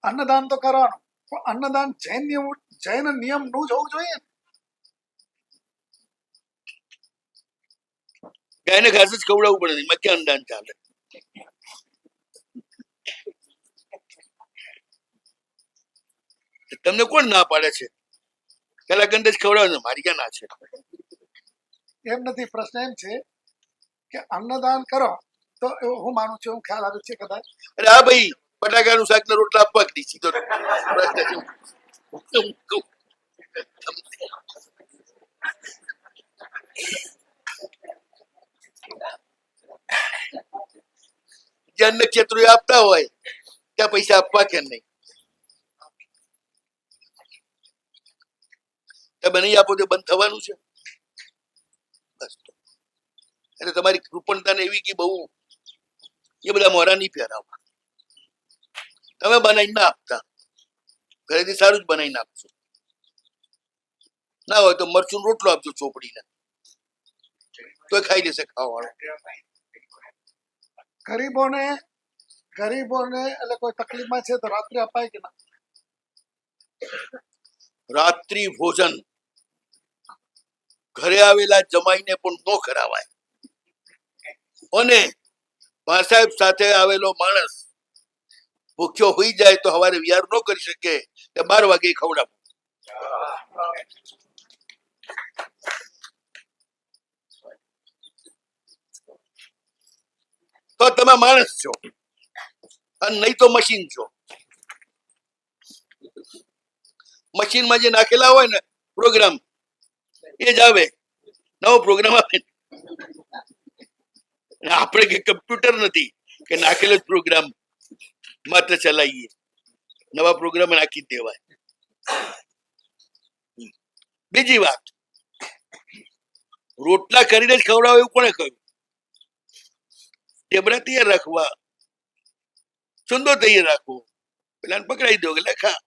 અન્નદાન તો કરવાનું, પણ અન્નદાન જૈન નિયમ નું જ હોવું જોઈએ. ગાયને ઘાસ જ ખવડાવવું પડે, એમાં ક્યાં અન્નદાન ચાલે? તમને કોણ ના પાડે છે? પેલા ગંધ જ ખવડાવે, મારી ક્યાં ના છે? એમ નથી, પ્રશ્ન એમ છે કે અન્નદાન કરો તો હું માનું છું, હું ખ્યાલ આવે છે કદાચ. અરે હા ભાઈ, બટાકાનું શાક ને રોટલા આપવા જ સીધો પ્રશ્ન છે. જે અન્ય ક્ષેત્રો આપતા હોય ત્યાં પૈસા આપવા કે નહીં? તમે નહીં આપો તો બંધ થવાનું છે. બસ એટલે તમારી કૃપણતા ને એવી કે બહુ એ બધા મોરા નહીં ફેરાવવા. તમે બનાવીને ના આપતા, ઘરેથી સારું જ બનાવીને આપજો. ના હોય તો મરચું રોટલો આપજો ચોપડીને, તો ખાઈ લેશે ખાવાવાળો. ગરીબોને એટલે કોઈ તકલીફમાં છે તો રાત્રે અપાય કે ના? રાત્રિ ભોજન ઘરે આવેલા જમાઈને પણ ન કરાવાય, અને સાહેબ સાથે આવેલો માણસ ભૂખ્યો હોઈ જાય તો સવારે વિહાર ન કરી શકે, 12 વાગે ખવડાવવું. તો તમે માણસ છો, અને નહીં તો મશીન છો. મશીનમાં જે નાખેલા હોય ને પ્રોગ્રામ, એ જ આવે, નવો પ્રોગ્રામ આવે. આપણે કે કમ્પ્યુટર નથી કે નાખેલો જ પ્રોગ્રામ માત્ર ચલાવીએ, નવા પ્રોગ્રામ નાખી દેવાય. બીજી વાત, રોટલા કરીને જ ખવડાવે એવું કોને કહ્યું? ટેબડા તૈયાર રાખવા, ચૂંદો તૈયાર રાખવો, પેલા પકડાઈ દો કે ખા.